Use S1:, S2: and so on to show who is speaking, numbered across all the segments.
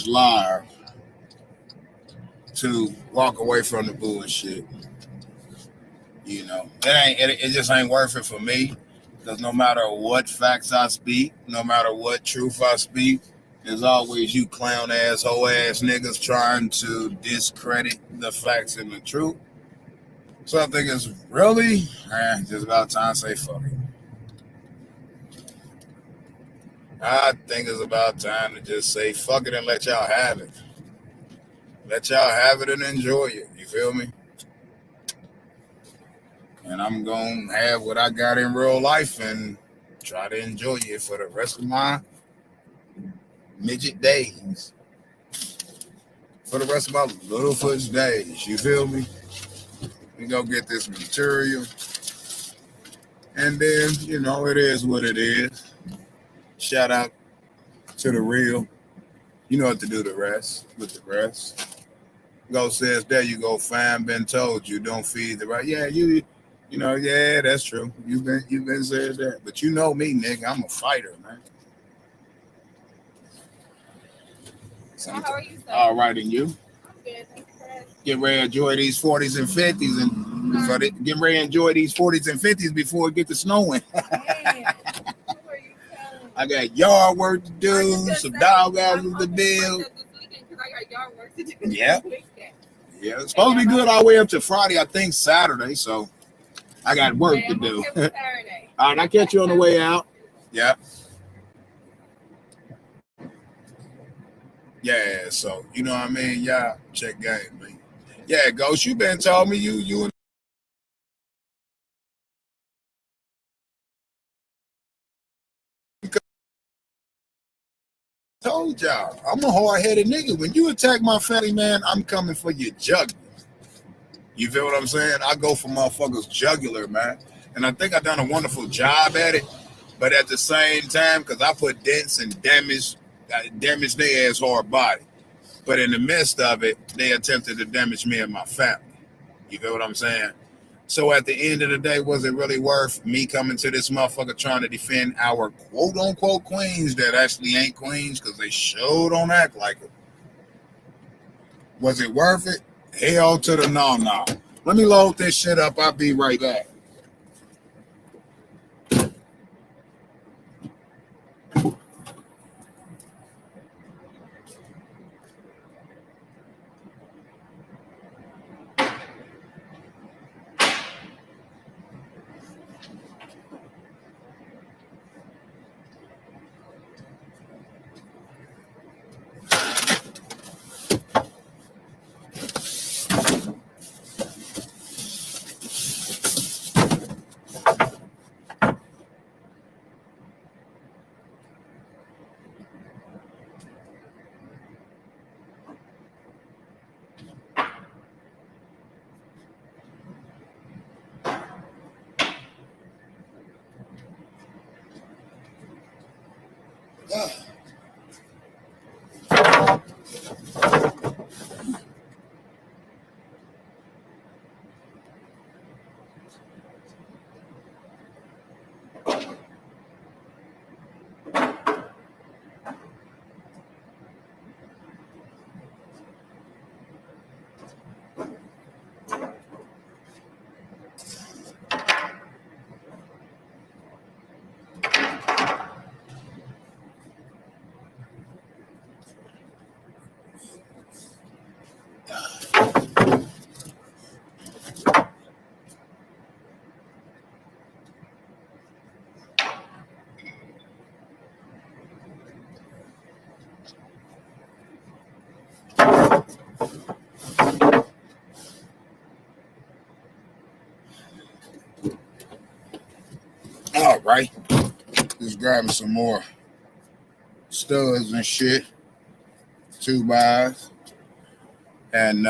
S1: live to walk away from the bullshit. It just ain't worth it for me. Because no matter what facts I speak, no matter what truth I speak, there's always you clown ass, hoe ass niggas trying to discredit the facts and the truth. So I think it's really just about time to say fuck it. I think it's about time to just say fuck it and let y'all have it. Let y'all have it and enjoy it. You feel me? And I'm going to have what I got in real life and try to enjoy it for the rest of my midget days. For the rest of my Littlefoot days. You feel me? We go get this material. And then, it is what it is. Shout out to the real. You know what to do the rest with the rest. Go says, there you go, fam. Been told you don't feed the right. Yeah, yeah, that's true. You've been said that. But you know me, nigga. I'm a fighter, man.
S2: How are you, sir?
S1: All right, and you?
S2: I'm good.
S1: Get ready to enjoy these 40s and 50s and get ready to enjoy these 40s and 50s before it gets to snowing. I got yard work to do, some dog houses to build. Yeah. Yeah, it's supposed to be good all the way up to Friday, I think Saturday, so I got work to do. All right, I'll catch you on the way out. Yeah. Yeah, so, you know what I mean? Yeah, check game, man. Yeah, Ghost, you been telling me you told y'all, I'm a hard-headed nigga. When you attack my family, man, I'm coming for your jugular. You feel what I'm saying? I go for motherfuckers' jugular, man. And I think I done a wonderful job at it. But at the same time, because I put dents and damage their ass hard body. But in the midst of it, they attempted to damage me and my family. You feel what I'm saying? So at the end of the day, was it really worth me coming to this motherfucker trying to defend our quote-unquote queens that actually ain't queens because they sure don't act like it? Was it worth it? Hell to the no. Let me load this shit up. I'll be right back. All right. Just grabbing some more studs and shit. 2x. And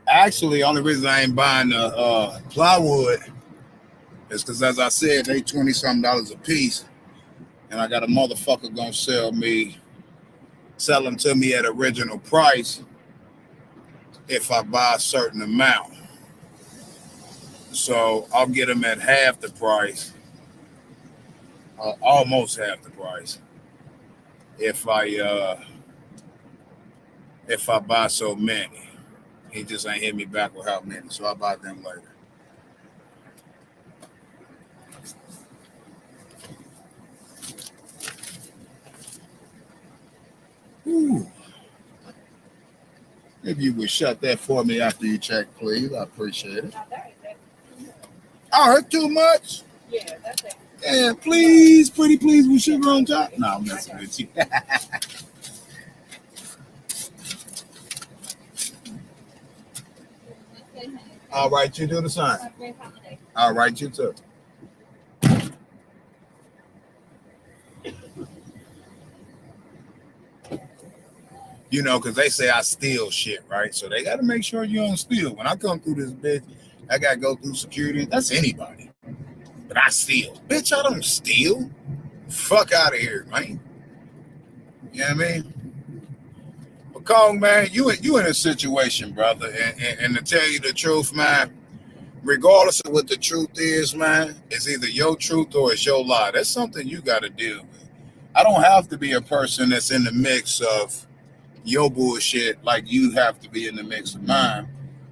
S1: actually, only reason I ain't buying the plywood is because, as I said, they $20-something a piece. And I got a motherfucker gonna sell them to me at original price if I buy a certain amount. So I'll get them at half the price, almost half the price. if I buy so many. He just ain't hit me back with how many, so I'll buy them later. Ooh. If you would shut that for me after you check, please, I appreciate it.
S2: Now that is it.
S1: I heard too much.
S2: Yeah, that's it.
S1: And please, pretty please, with sugar on top. No, I'm messing with you. All right, you do the same.
S2: Have a great holiday.
S1: All right, you too. You know, because they say I steal shit, right? So they got to make sure you don't steal. When I come through this bitch, I got to go through security. That's anybody. But I steal. Bitch, I don't steal. Fuck out of here, man. You know what I mean? But Kong, man, you in a situation, brother. And to tell you the truth, man, regardless of what the truth is, man, it's either your truth or it's your lie. That's something you got to deal with. I don't have to be a person that's in the mix of your bullshit like you have to be in the mix of mine.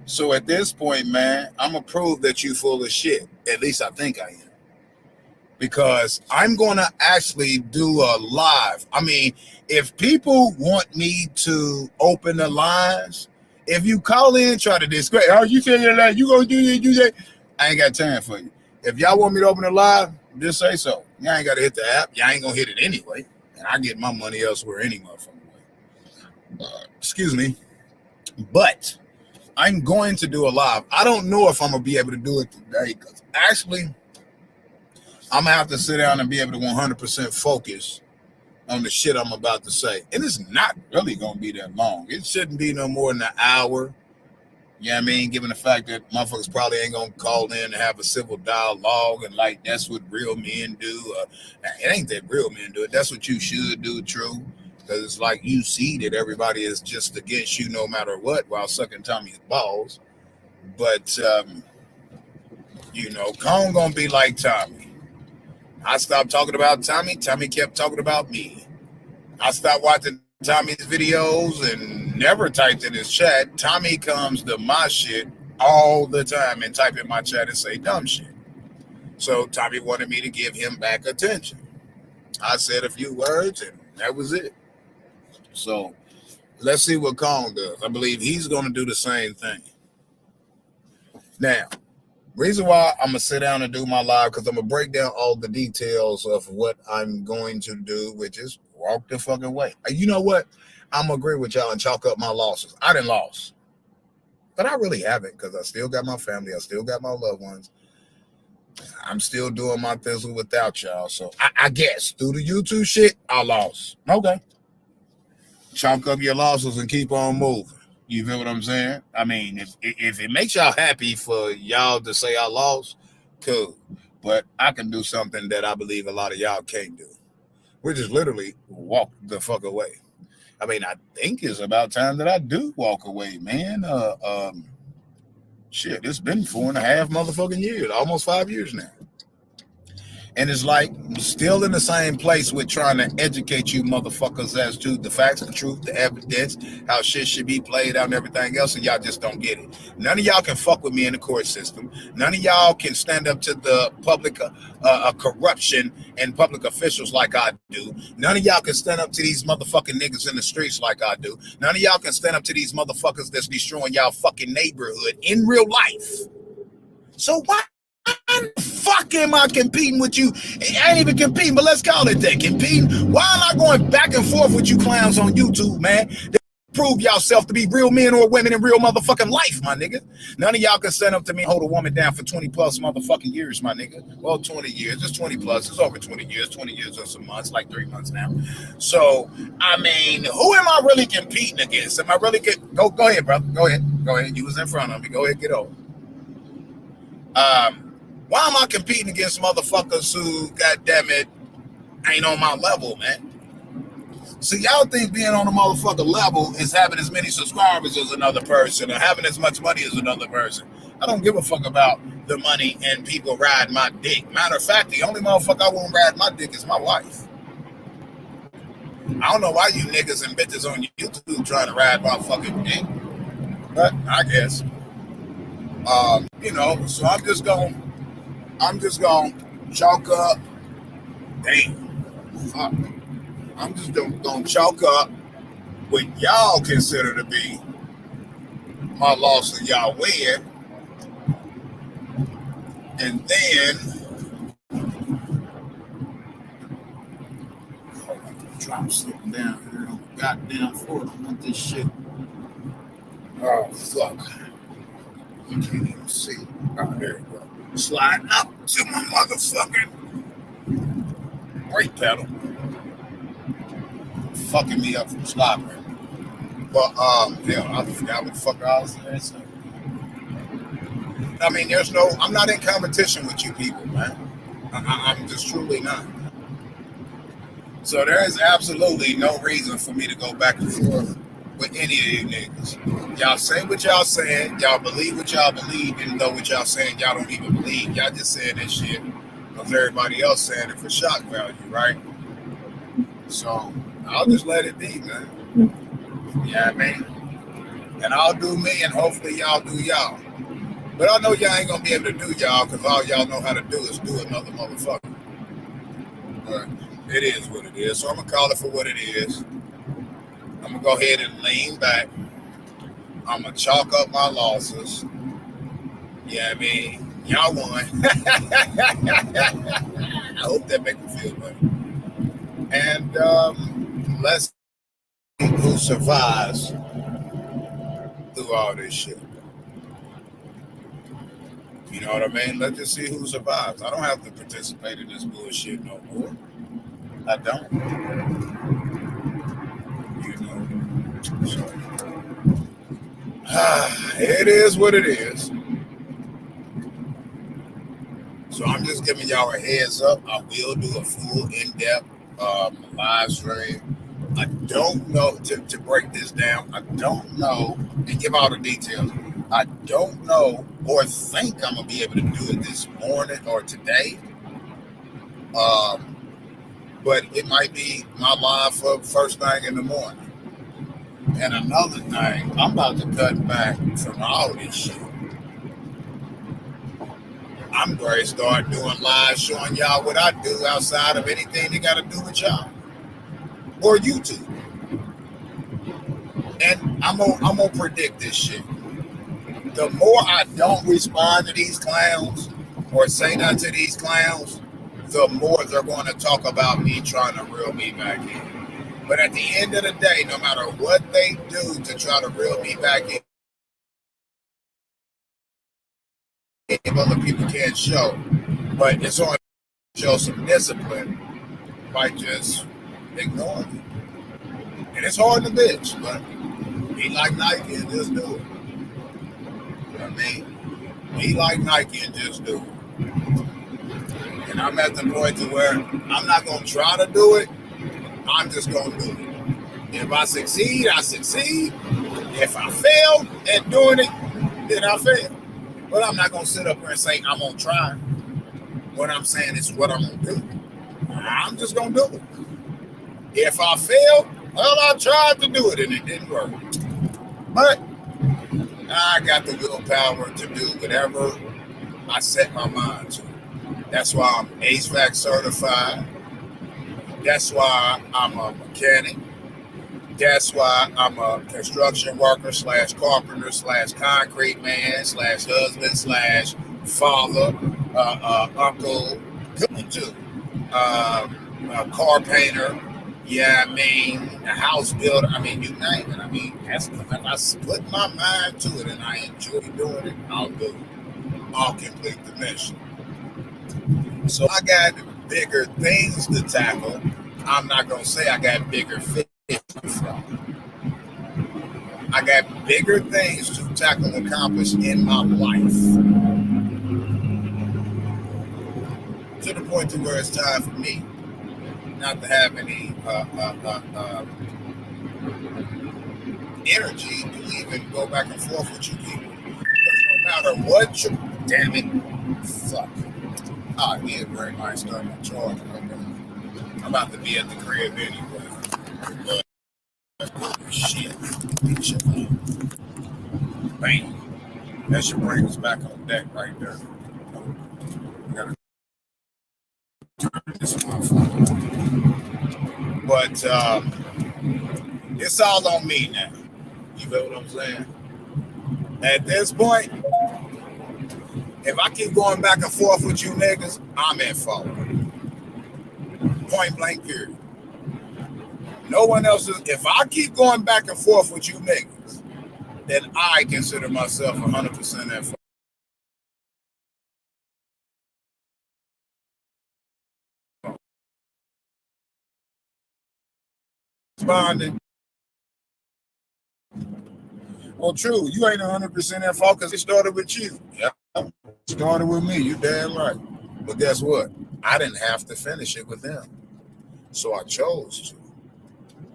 S1: So at this point, man, I'm gonna prove that you full of shit. At least I think I am. Because I'm gonna actually do a live. I mean, if people want me to open the lines, if you call in, try to discredit, oh, you saying that, you gonna do this, do that, I ain't got time for you. If y'all want me to open the live, just say so. Y'all ain't gotta hit the app. Y'all ain't gonna hit it anyway. And I get my money elsewhere any motherfucker. Excuse me, but I'm going to do a live. I don't know if I'm gonna be able to do it today because actually I'm gonna have to sit down and be able to 100% focus on the shit I'm about to say. And it's not really gonna be that long. It shouldn't be no more than an hour. You know what I mean? Given the fact that motherfuckers probably ain't gonna call in and have a civil dialogue and like that's what real men do. It ain't that real men do it. That's what you should do, true. Because it's like you see that everybody is just against you no matter what while sucking Tommy's balls. But, you know, Kong gonna be like Tommy. I stopped talking about Tommy. Tommy kept talking about me. I stopped watching Tommy's videos and never typed in his chat. Tommy comes to my shit all the time and type in my chat and say dumb shit. So Tommy wanted me to give him back attention. I said a few words and that was it. So let's see what Kong does. I believe he's going to do the same thing. Now, reason why I'm going to sit down and do my live, because I'm going to break down all the details of what I'm going to do, which is walk the fucking way. You know what? I'm going to agree with y'all and chalk up my losses. I didn't lose. But I really haven't because I still got my family. I still got my loved ones. I'm still doing my thizzle without y'all. So I guess through the YouTube shit, I lost. Okay. Chalk up your losses and keep on moving. You feel what I'm saying? I mean, if it makes y'all happy for y'all to say I lost, cool. But I can do something that I believe a lot of y'all can't do, which is literally walk the fuck away. I mean, I think it's about time that I do walk away, man. Shit, it's been 4.5 motherfucking years, almost 5 years now. And it's like still in the same place with trying to educate you motherfuckers as to the facts, the truth, the evidence, how shit should be played out and everything else, and y'all just don't get it. None of y'all can fuck with me in the court system. None of y'all can stand up to the public corruption and public officials like I do. None of y'all can stand up to these motherfucking niggas in the streets like I do. None of y'all can stand up to these motherfuckers that's destroying y'all fucking neighborhood in real life. So why the fuck am I competing with you? I ain't even competing, but let's call it that. Competing. Why am I going back and forth with you clowns on YouTube, man? Prove yourself to be real men or women in real motherfucking life, my nigga. None of y'all can stand up to me and hold a woman down for 20 plus motherfucking years, my nigga. Well, 20 years. It's 20 plus. It's over 20 years. 20 years or some months, like 3 months now. So, I mean, who am I really competing against? Am I really go ahead, brother. Go ahead. You was in front of me. Go ahead, get over. Why am I competing against motherfuckers who, goddamn it, ain't on my level, man? So y'all think being on a motherfucker level is having as many subscribers as another person or having as much money as another person. I don't give a fuck about the money and people riding my dick. Matter of fact, the only motherfucker I won't ride my dick is my wife. I don't know why you niggas and bitches on YouTube trying to ride my fucking dick, but I guess. So I'm just gonna chalk up. Damn, fuck. I'm just gonna chalk up what y'all consider to be my loss and y'all win, and then drop something down here on the goddamn floor. I want this shit. Oh fuck! You can't even see. Oh, there you go. Slide up to my motherfucking brake pedal, fucking me up from slobbering. But I forgot what the fuck I was saying. So. I mean, I'm not in competition with you people, man. I'm just truly not. So there is absolutely no reason for me to go back and forth with any of you niggas. Y'all say what y'all saying. Y'all believe what y'all believe, even though what y'all saying y'all don't even believe. Y'all just saying that shit because everybody else saying it for shock value, right? So I'll just let it be, man. Yeah, I mean, and I'll do me, and hopefully y'all do y'all. But I know y'all ain't gonna be able to do y'all because all y'all know how to do is do another motherfucker. But it is what it is. So I'm gonna call it for what it is. I'm gonna go ahead and lean back. I'm gonna chalk up my losses. Yeah, I mean, y'all won. I hope that makes me feel better. And let's see who survives through all this shit. You know what I mean? Let's just see who survives. I don't have to participate in this bullshit no more. I don't. You know. So, it is what it is. So I'm just giving y'all a heads up. I will do a full in-depth live stream. I don't know, to break this down, I don't know, and give all the details. I don't know or think I'm going to be able to do it this morning or today. But it might be my live for first thing in the morning. And another thing, I'm about to cut back from all this shit. I'm going to start doing live showing y'all what I do outside of anything that got to do with y'all. Or YouTube. And I'm gonna predict this shit. The more I don't respond to these clowns or say nothing to these clowns, the more they're going to talk about me trying to reel me back in. But at the end of the day, no matter what they do to try to reel me back in, other people can't show. But it's on show some discipline by just ignoring it. And it's hard to bitch, but be like Nike and just do it. You know what I mean? Be like Nike and just do it. And I'm at the point to where I'm not going to try to do it. I'm just going to do it. If I succeed, I succeed. If I fail at doing it, then I fail. But I'm not going to sit up here and say I'm going to try. What I'm saying is what I'm going to do. I'm just going to do it. If I fail, well, I tried to do it and it didn't work. But I got the willpower to do whatever I set my mind to. That's why I'm HVAC certified. That's why I'm a mechanic. That's why I'm a construction worker / carpenter / concrete man / husband / father, uncle, too. A car painter. Yeah, I mean, a house builder. I mean, you name it. I mean, that's if I put my mind to it and I enjoy doing it, I'll do it. I'll complete the mission. So I got bigger things to tackle. I'm not going to say I got bigger fish to fry. I got bigger things to tackle and accomplish in my life. To the point to where it's time for me not to have any energy to even go back and forth with you people. Because no matter what you, damn it, fuck. Oh, yeah, very nice starting my charge. I'm about to be at the crib anyway. Beat shit. Bam. That should bring us back on deck right there. We gotta turn this motherfucker. But it's all on me now. You know what I'm saying? At this point, if I keep going back and forth with you niggas, I'm at fault. Point blank period. No one else is. If I keep going back and forth with you niggas, then I consider myself 100% at fault. Responding. Well, true. You ain't 100% at fault because it started with you. Yeah. It started with me. You damn right. But guess what? I didn't have to finish it with them. So I chose to.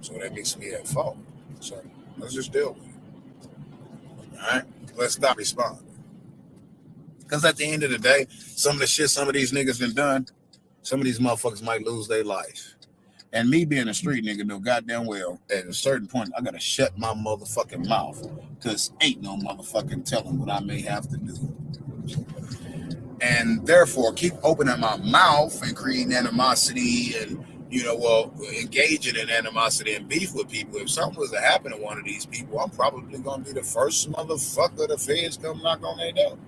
S1: So that makes me at fault. So let's just deal with it. All right? Let's stop responding. Because at the end of the day, some of the shit some of these niggas been done, some of these motherfuckers might lose their life. And me being a street nigga know goddamn well, at a certain point, I gotta shut my motherfucking mouth. Because ain't no motherfucking telling what I may have to do. And therefore, keep opening my mouth and creating animosity and, engaging in animosity and beef with people. If something was to happen to one of these people, I'm probably going to be the first motherfucker the feds come knock on their door.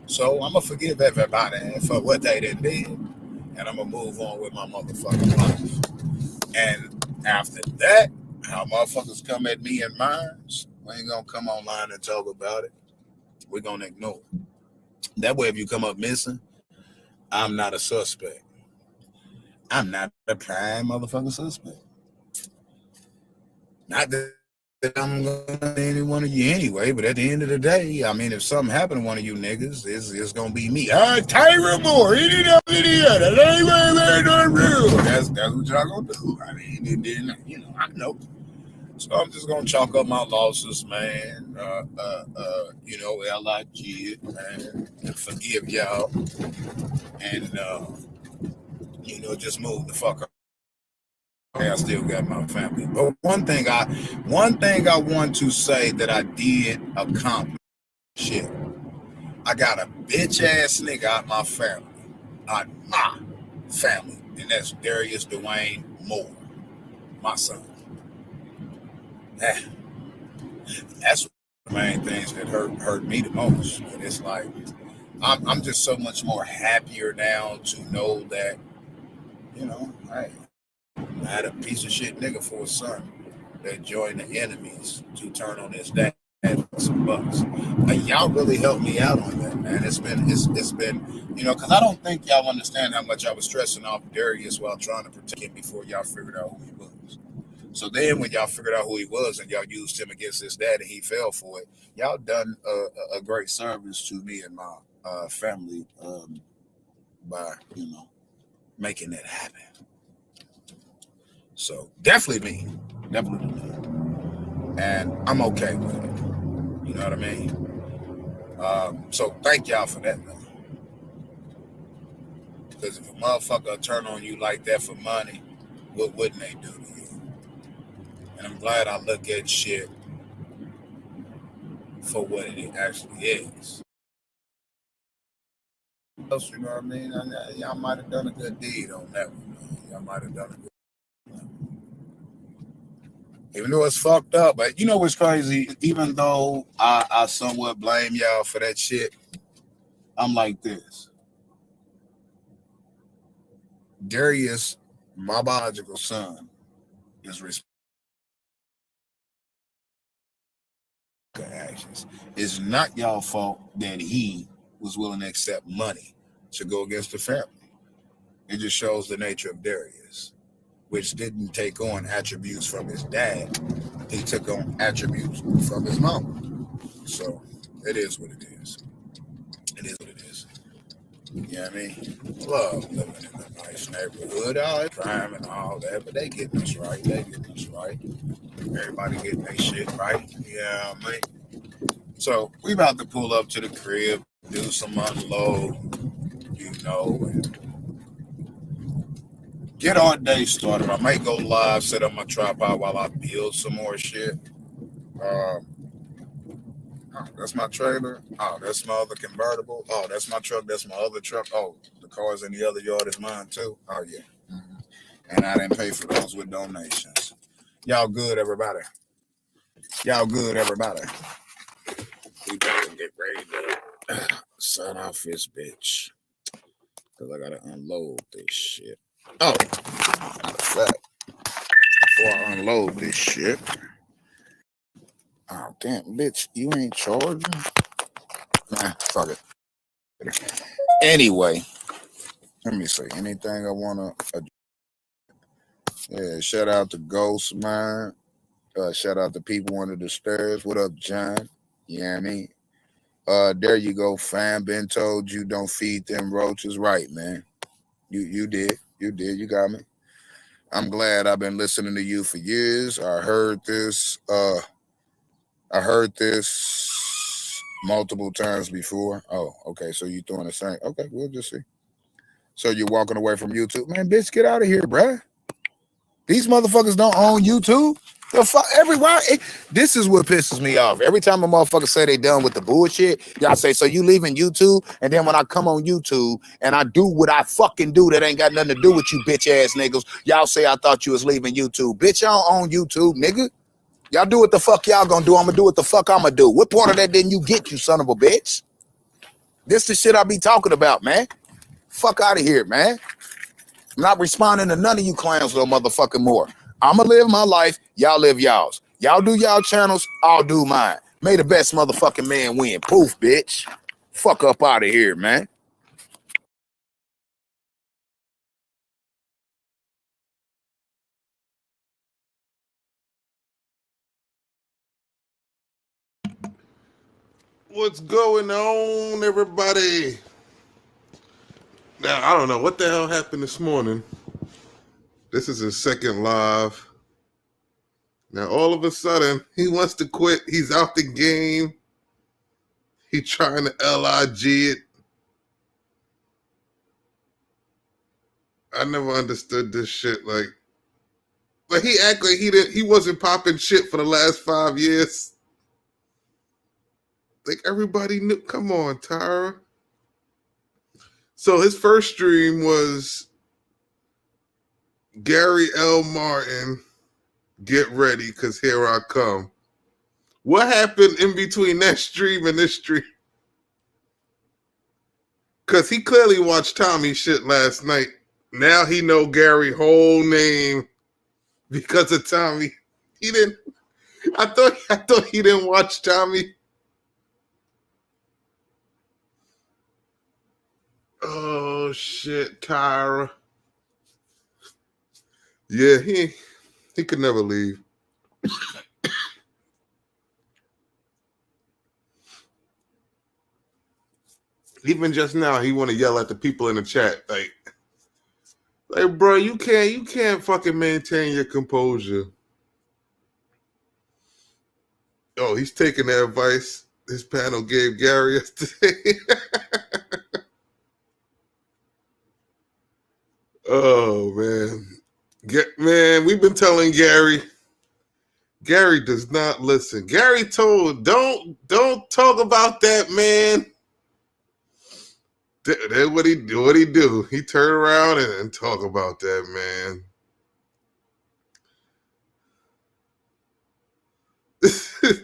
S1: So I'm going to forgive everybody for what they done did. And I'm going to move on with my motherfucking life. And after that, how motherfuckers come at me and mine, we ain't going to come online and talk about it. We're going to ignore it. That way, if you come up missing, I'm not a suspect. I'm not a prime motherfucking suspect. Not that I'm going to any one of you anyway, but at the end of the day, I mean, if something happened to one of you niggas, it's going to be me. Tyra Moore, idiot. That's what y'all going to do. I mean, I know. So I'm just going to chalk up my losses, man. LIG, man. And forgive y'all. And, just move the fuck up. I still got my family. But one thing I want to say that I did accomplish. Shit. I got a bitch ass nigga out my family. Out my family. And that's Darius Dwayne Moore. My son. That's the main things that hurt me the most. And it's like I'm just so much more happier now to know that, hey, I had a piece of shit nigga for a son that joined the enemies to turn on his dad for some bucks. Y'all really helped me out on that, man. It's been, because I don't think y'all understand how much I was stressing off Darius while trying to protect him before y'all figured out who he was. So then when y'all figured out who he was and y'all used him against his dad and he fell for it, y'all done a great service to me and my family by, making that happen. So definitely me. And I'm okay with it. You know what I mean? So thank y'all for that, man. Because if a motherfucker turn on you like that for money, what wouldn't they do to you? And I'm glad I look at shit for what it actually is. You know what I mean? Y'all might have done a good deed on that one. Y'all might have done a good. Even though it's fucked up, but you know what's crazy? Even though I somewhat blame y'all for that shit, I'm like this. Darius, my biological son, is responsible for actions. It's not y'all fault that he was willing to accept money to go against the family. It just shows the nature of Darius, which didn't take on attributes from his dad. He took on attributes from his mom. So it is what it is. It is what it is. You know what I mean? Love living in a nice neighborhood, all that crime and all that, but they getting us right. Everybody getting their shit right. Yeah, man. So we about to pull up to the crib, do some unload, and get our day started. I might go live, set up my tripod while I build some more shit. Oh, that's my trailer. Oh, that's my other convertible. Oh, that's my truck. That's my other truck. Oh, the cars in the other yard is mine too. Oh yeah. And I didn't pay for those with donations. Y'all good, everybody? Y'all good, everybody? We about to get ready to sign off this bitch. Because I got to unload this shit. Oh, matter of fact, before I unload this shit. Oh, damn, bitch, you ain't charging? Nah, fuck it. Anyway, let me see. Anything I want to... Yeah, shout out to Ghost, man. Shout out to people under the stairs. What up, John? You know what I mean? There you go, fam. Been told you don't feed them roaches, right, man? You did. You got me. I'm glad I've been listening to you for years. I heard this multiple times before. Oh, okay. So you throwing the same. Okay, we'll just see. So you're walking away from YouTube. Man, bitch, get out of here, bruh. These motherfuckers don't own YouTube. The fuck, this is what pisses me off. Every time a motherfucker say they done with the bullshit, y'all say, so you leaving YouTube? And then when I come on YouTube and I do what I fucking do that ain't got nothing to do with you bitch ass niggas, y'all say I thought you was leaving YouTube. Bitch, y'all own YouTube, nigga. Y'all do what the fuck y'all gonna do. I'm gonna do what the fuck I'm gonna do. What part of that didn't you get, you son of a bitch? This the shit I be talking about, man. Fuck out of here, man. I'm not responding to none of you clowns no motherfucking more. I'ma live my life, y'all live y'all's. Y'all do y'all channels, I'll do mine. May the best motherfucking man win. Poof, bitch. Fuck up out of here, man.
S3: What's going on, everybody? Now, I don't know what the hell happened this morning. This is his second live. Now, all of a sudden, he wants to quit. He's out the game. He trying to LIG it. I never understood this shit. Like he act like he wasn't popping shit for the last 5 years. Like everybody knew. Come on, Tyra. So his first stream was Gary L. Martin, get ready, because here I come. What happened in between that stream and this stream? Because he clearly watched Tommy shit last night. Now he know Gary whole name because of Tommy. He didn't. I thought he didn't watch Tommy. Oh shit, Tyra. Yeah, he could never leave. Even just now, he want to yell at the people in the chat, like, bro, you can't fucking maintain your composure. Oh, he's taking the advice his panel gave Gary yesterday. Oh man, we've been telling Gary. Gary does not listen. Gary told, don't talk about that, man. That's what he do. He turn around and talk about that, man.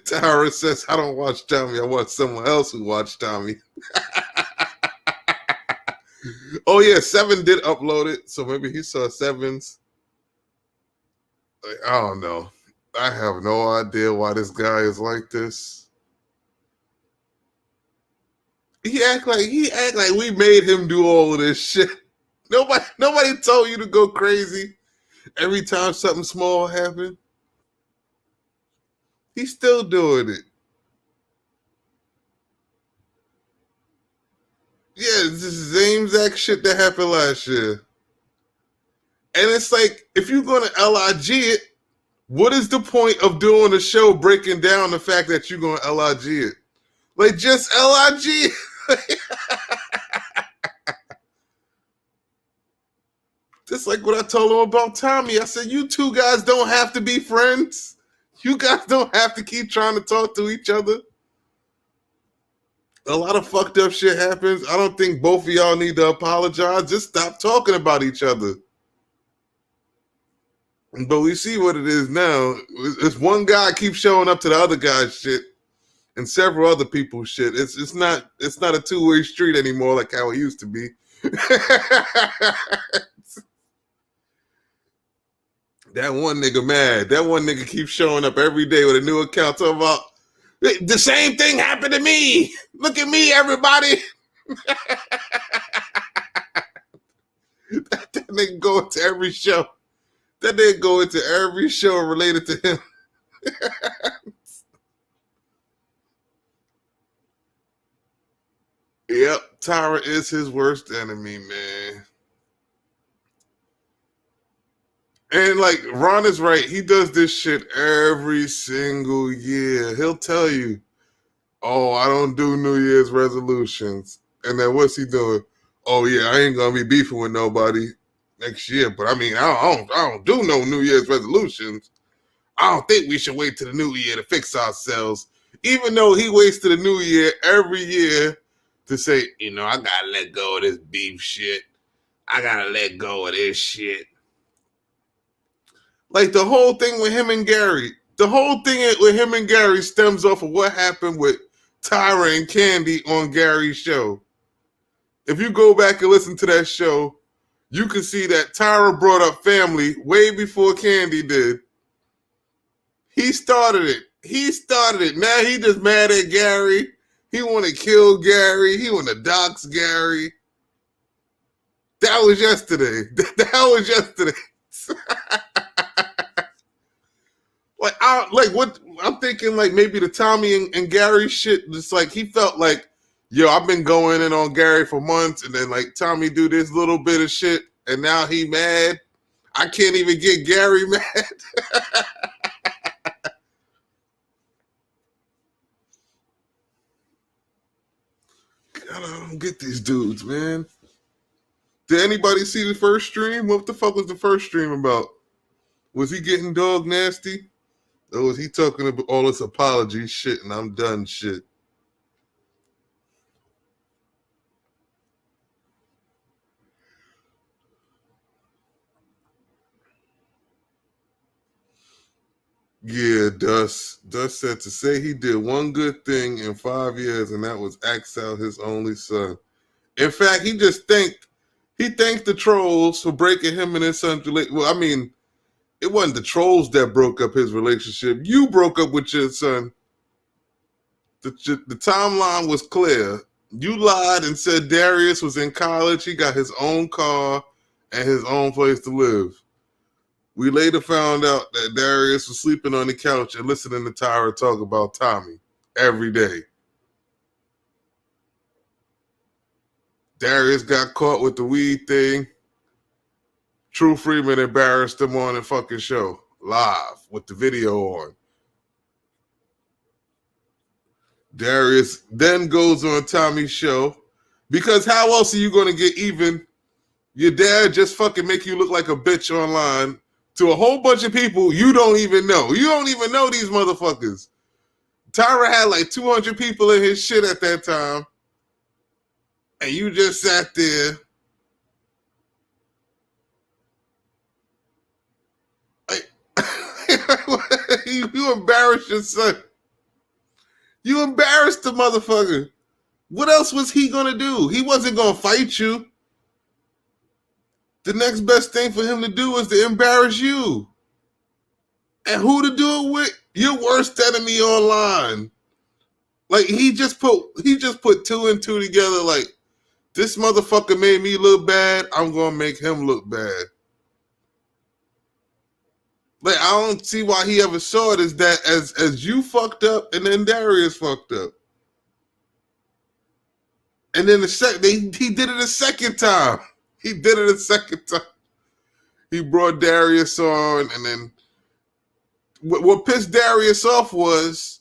S3: Tara says, I don't watch Tommy. I watch someone else who watched Tommy. Oh, yeah, Seven did upload it, so maybe he saw Seven's. Like, I don't know. I have no idea why this guy is like this. He act like we made him do all of this shit. Nobody told you to go crazy every time something small happened. He's still doing it. Yeah, it's the same exact shit that happened last year. And it's like, if you're going to LIG it, what is the point of doing a show breaking down the fact that you're going to LIG it? Like, just LIG. Just like what I told him about Tommy. I said, you two guys don't have to be friends. You guys don't have to keep trying to talk to each other. A lot of fucked up shit happens. I don't think both of y'all need to apologize. Just stop talking about each other. But we see what it is now. It's one guy keeps showing up to the other guy's shit and several other people's shit. It's not a two-way street anymore like how it used to be. That one nigga mad. That one nigga keeps showing up every day with a new account talking about the same thing happened to me. Look at me, everybody. That nigga go into every show. That nigga go into every show related to him. Yep, Tyra is his worst enemy, man. And like Ron is right, he does this shit every single year. He'll tell you, "Oh, I don't do New Year's resolutions," and then what's he doing? "Oh yeah, I ain't gonna be beefing with nobody next year." But I mean, I don't do no New Year's resolutions. I don't think we should wait till the new year to fix ourselves. Even though he waits to the new year every year to say, I gotta let go of this beef shit. I gotta let go of this shit. Like the whole thing with him and Gary. The whole thing with him and Gary stems off of what happened with Tyra and Candy on Gary's show. If you go back and listen to that show, you can see that Tyra brought up family way before Candy did. He started it. Now he just mad at Gary. He want to kill Gary. He want to dox Gary. That was yesterday. I'm thinking like maybe the Tommy and Gary shit, just like he felt like, yo, I've been going in on Gary for months, and then like Tommy do this little bit of shit, and now he mad. I can't even get Gary mad. God, I don't get these dudes, man. Did anybody see the first stream? What the fuck was the first stream about? Was he getting dog nasty? Or was he talking about all this apology shit and I'm done shit? Yeah, Dust said to say he did one good thing in 5 years, and that was axe out his only son. In fact, he thanked the trolls for breaking him and his son's relationship. Well, I mean, it wasn't the trolls that broke up his relationship. You broke up with your son. The timeline was clear. You lied and said Darius was in college. He got his own car and his own place to live. We later found out that Darius was sleeping on the couch and listening to Tyra talk about Tommy every day. Darius got caught with the weed thing. True Freeman embarrassed him on the fucking show, live, with the video on. Darius then goes on Tommy's show, because how else are you going to get even? Your dad just fucking make you look like a bitch online to a whole bunch of people you don't even know. You don't even know these motherfuckers. Tyra had like 200 people in his shit at that time. And you just sat there. You embarrassed your son. You embarrassed the motherfucker. What else was he going to do? He wasn't going to fight you. The next best thing for him to do was to embarrass you. And who to do it with? Your worst enemy online. Like he just put 2 and 2 together like, this motherfucker made me look bad, I'm gonna make him look bad. Like I don't see why he ever saw it as that as you fucked up and then Darius fucked up. And then he did it a second time. He brought Darius on, and then what pissed Darius off is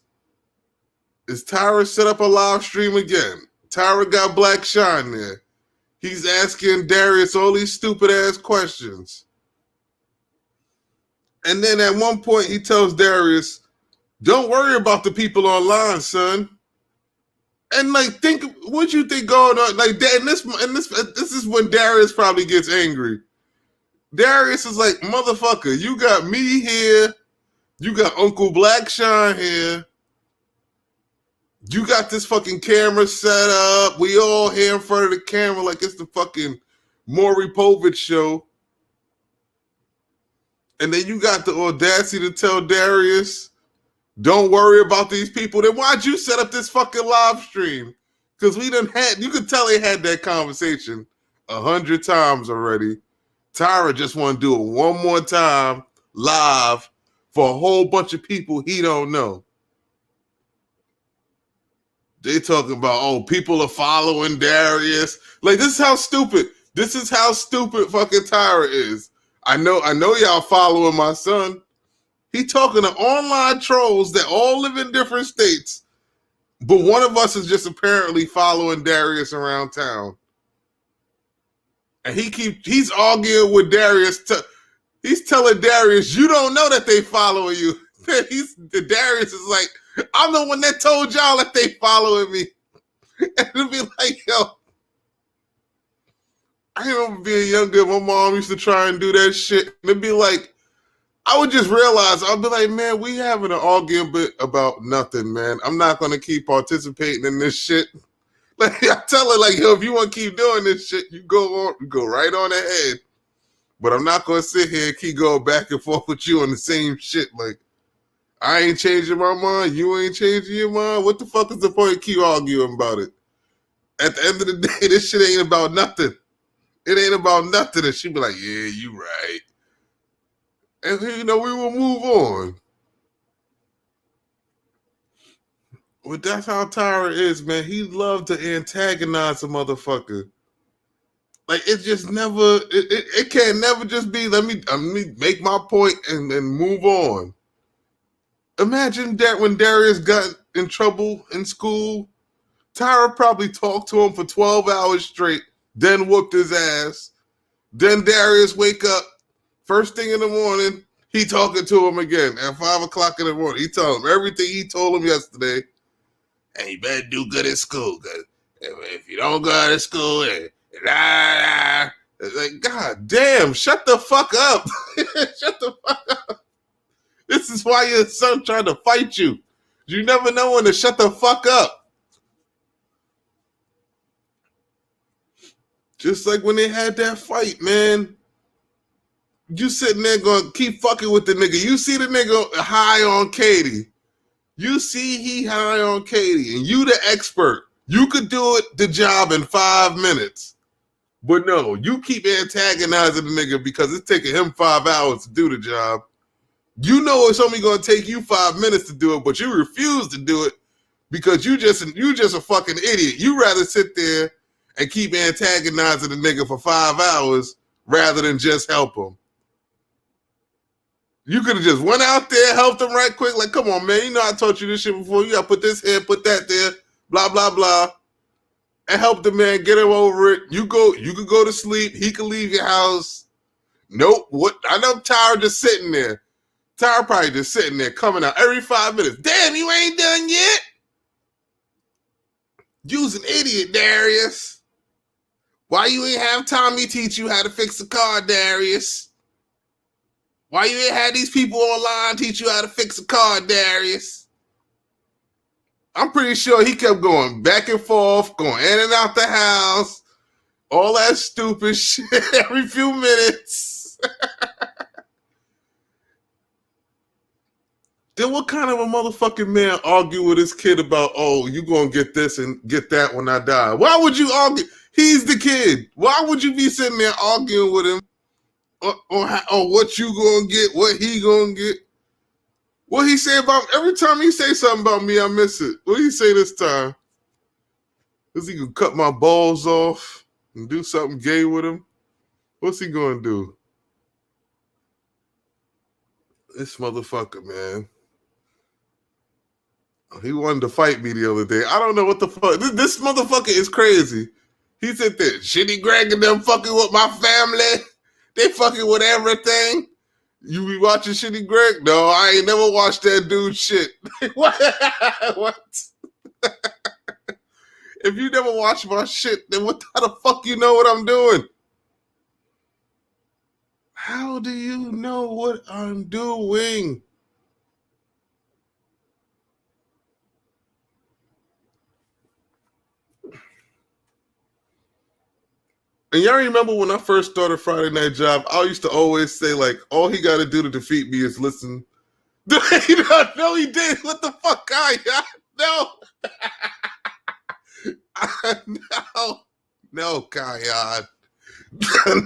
S3: Tyra set up a live stream again. Tyra got Black Shine there. He's asking Darius all these stupid ass questions. And then at one point he tells Darius, Don't worry about the people online, son. And like, think what you think going on. Like that, and this is when Darius probably gets angry. Darius is like, motherfucker, you got me here, you got Uncle Black Shine here, you got this fucking camera set up. We all here in front of the camera like it's the fucking Maury Povich show. And then you got the audacity to tell Darius, don't worry about these people. Then why'd you set up this fucking live stream? Because we done had, you could tell they had that conversation 100 times already. Tyra just want to do it one more time live for a whole bunch of people he don't know. They talking about, oh, people are following Darius. Like, this is how stupid fucking Tyra is. I know y'all following my son. He talking to online trolls that all live in different states, but one of us is just apparently following Darius around town. And he's arguing with Darius. He's telling Darius, you don't know that they following you. Darius is like, I'm the one that told y'all that they following me. And it'll be like, yo, I remember being younger. My mom used to try and do that shit. And it'd be like, I would just realize, I'll be like, man, we having an argument about nothing, man. I'm not going to keep participating in this shit. Like, I tell her, like, yo, if you want to keep doing this shit, you go right on ahead. But I'm not going to sit here and keep going back and forth with you on the same shit. Like, I ain't changing my mind. You ain't changing your mind. What the fuck is the point of keep arguing about it? At the end of the day, this shit ain't about nothing. It ain't about nothing. And she be like, yeah, you right. And, we will move on. Well, that's how Tyra is, man. He loved to antagonize a motherfucker. Like, it just never, it can never just be, let me make my point and move on. Imagine that when Darius got in trouble in school, Tyra probably talked to him for 12 hours straight, then whooped his ass. Then Darius wake up, first thing in the morning, he talking to him again at 5 o'clock in the morning. He told him everything he told him yesterday. And you better do good at school. Cause if you don't go to school, like, God damn, shut the fuck up. Shut the fuck up. This is why your son tried to fight you. You never know when to shut the fuck up. Just like when they had that fight, man. You sitting there going, keep fucking with the nigga. You see the nigga high on Katie. You see he high on Katie, and you the expert. You could do the job in 5 minutes. But no, you keep antagonizing the nigga because it's taking him 5 hours to do the job. You know it's only going to take you 5 minutes to do it, but you refuse to do it because you just a fucking idiot. You rather sit there and keep antagonizing the nigga for 5 hours rather than just help him. You could have just went out there, helped him right quick. Like, come on, man. You know I taught you this shit before. You got to put this here, put that there, blah, blah, blah. And help the man get him over it. You could go to sleep. He could leave your house. Nope. What? I know Tyra just sitting there. Tyra probably just sitting there coming out every 5 minutes. Damn, you ain't done yet? You's an idiot, Darius. Why you ain't have Tommy teach you how to fix a car, Darius? Why you ain't had these people online teach you how to fix a car, Darius? I'm pretty sure he kept going back and forth, going in and out the house, all that stupid shit every few minutes. Then what kind of a motherfucking man argue with his kid about, oh, you gonna get this and get that when I die? Why would you argue? He's the kid. Why would you be sitting there arguing with him on what you gonna get, what he gonna get? What he say about, every time he say something about me, I miss it. What he say this time? Is he gonna cut my balls off and do something gay with him? What's he gonna do? This motherfucker, man. He wanted to fight me the other day. I don't know what the fuck. This motherfucker is crazy. He said that Shitty Greg and them fucking with my family. They fucking with everything. You be watching Shitty Greg? No, I ain't never watched that dude shit. What? If you never watch my shit, then how the fuck you know what I'm doing? How do you know what I'm doing? And y'all remember when I first started Friday Night Job, I used to always say, like, all he got to do to defeat me is listen. No, he did. What the fuck, guy? No. No, Kayad.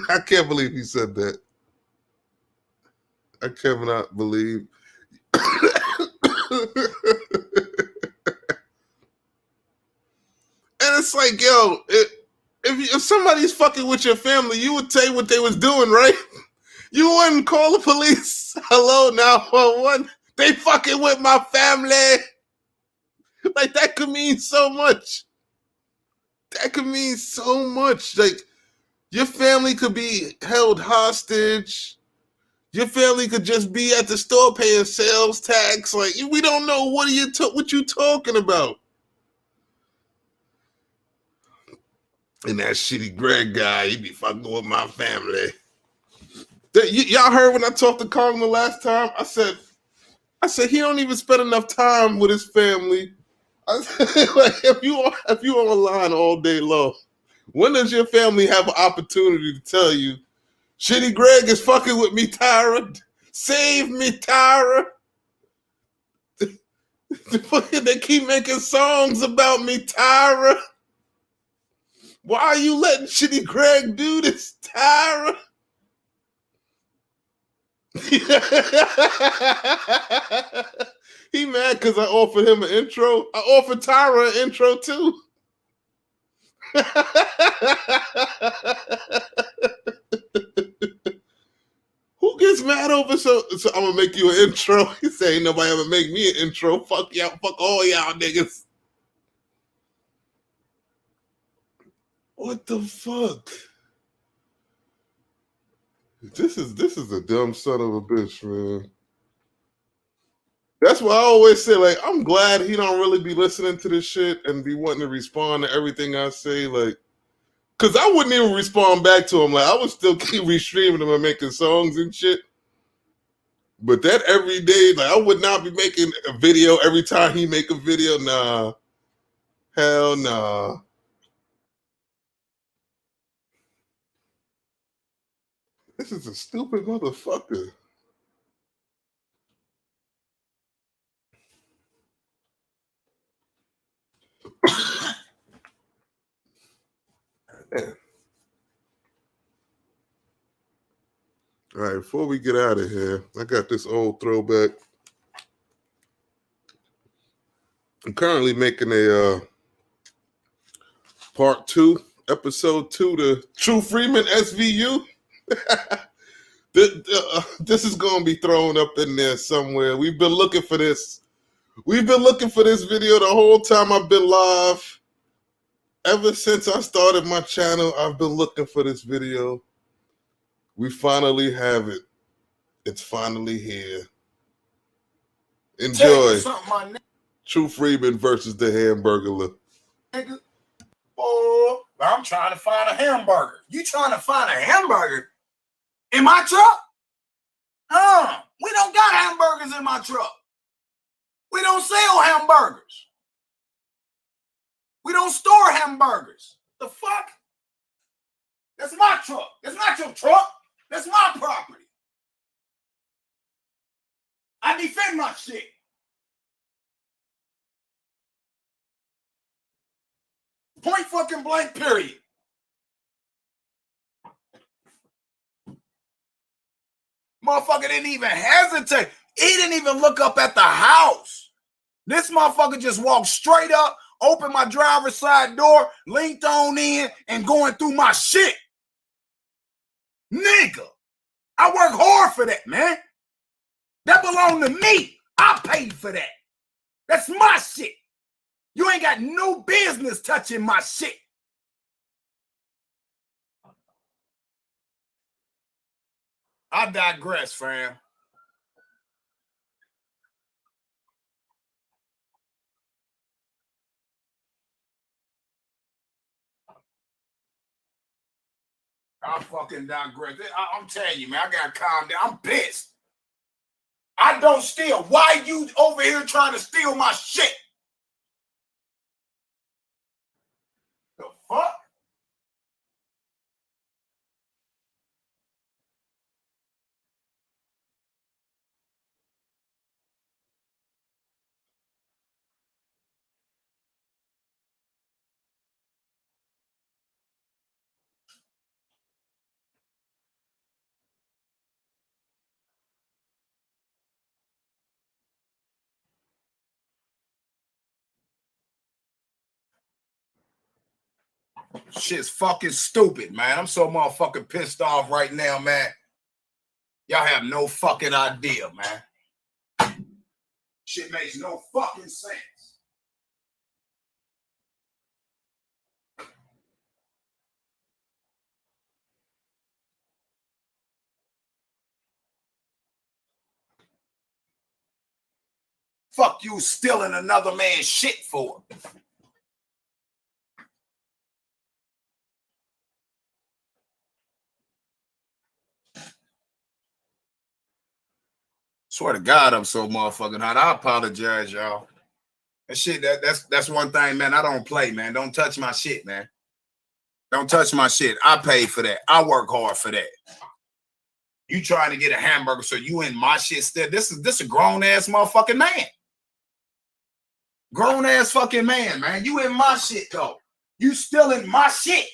S3: I can't believe he said that. I cannot believe. And it's like, yo, if somebody's fucking with your family, you would say what they was doing, right? You wouldn't call the police. Hello, 911. They fucking with my family. Like, that could mean so much. That could mean so much. Like, your family could be held hostage. Your family could just be at the store paying sales tax. Like, we don't know what you talking about. And that Shitty Greg guy, he be fucking with my family. Y'all heard when I talked to Carlin the last time? I said he don't even spend enough time with his family. I said, like, if you on the line all day long, when does your family have an opportunity to tell you, Shitty Greg is fucking with me, Tyra? Save me, Tyra. They keep making songs about me, Tyra. Why are you letting Shitty Greg do this, Tyra? He mad because I offered him an intro. I offered Tyra an intro too. Who gets mad over so I'm gonna make you an intro? He say ain't nobody ever make me an intro. Fuck y'all, fuck all y'all niggas. What the fuck? This is a dumb son of a bitch, man. That's why I always say, like, I'm glad he don't really be listening to this shit and be wanting to respond to everything I say, like, because I wouldn't even respond back to him. Like, I would still keep restreaming him and making songs and shit. But that every day, like, I would not be making a video every time he make a video. Nah. Hell nah. This is a stupid motherfucker. All right, before we get out of here, I got this old throwback. I'm currently making a part 2, episode 2 to True Freeman SVU. This is going to be thrown up in there somewhere. We've been looking for this. We've been looking for this video the whole time I've been live. Ever since I started my channel, I've been looking for this video. We finally have it. It's finally here. Enjoy. True Freeman versus the Hamburglar.
S1: Oh, I'm trying to find a hamburger. You trying to find a hamburger in my truck? We don't got hamburgers in my truck. We don't sell hamburgers. We don't store hamburgers. The fuck? That's my truck. That's not your truck. That's my property. I defend my shit. Point fucking blank, period. Motherfucker didn't even hesitate. He didn't even look up at the house. This motherfucker just walked straight up, opened my driver's side door, linked on in, and going through my shit. Nigga, I work hard for that, man. That belonged to me. I paid for that. That's my shit. You ain't got no business touching my shit. I digress, fam. I fucking digress. I'm telling you, man, I gotta calm down. I'm pissed. I don't steal. Why you over here trying to steal my shit? The fuck? Shit's fucking stupid, man. I'm so motherfucking pissed off right now, man. Y'all have no fucking idea, man. Shit makes no fucking sense. Fuck you stealing another man's shit for? Swear to God, I'm so motherfucking hot. I apologize, y'all. That shit, that's one thing, man. I don't play, man. Don't touch my shit, man. Don't touch my shit. I paid for that. I work hard for that. You trying to get a hamburger, so you in my shit still. This a grown ass motherfucking man. Grown ass fucking man, man. You in my shit though. You still in my shit.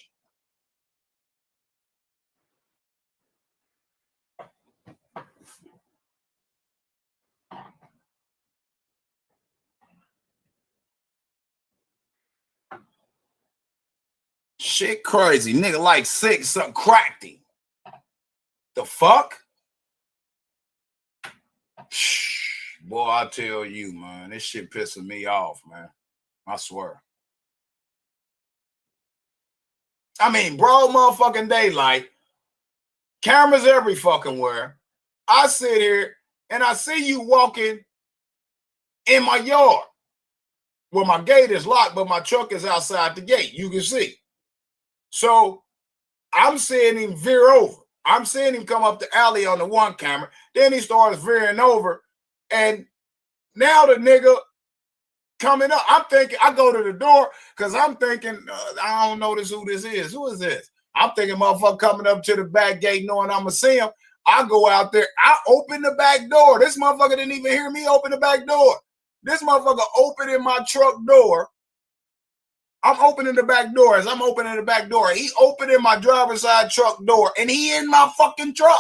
S1: Shit crazy. Nigga like 6, something cracked him. The fuck? Boy, I tell you, man, this shit pissing me off, man. I swear. I mean, bro, motherfucking daylight. Cameras every fucking where. I sit here and I see you walking in my yard. Well, my gate is locked, but my truck is outside the gate. You can see. So I'm seeing him veer over. I'm seeing him come up the alley on the one camera. Then he starts veering over. And now the nigga coming up. I'm thinking, I go to the door because I'm thinking, I don't know who this is. Who is this? I'm thinking motherfucker coming up to the back gate knowing I'm going to see him. I go out there. I open the back door. This motherfucker didn't even hear me open the back door. This motherfucker opening my truck door. I'm opening the back door. As I'm opening the back door, he opening my driver's side truck door, and he in my fucking truck.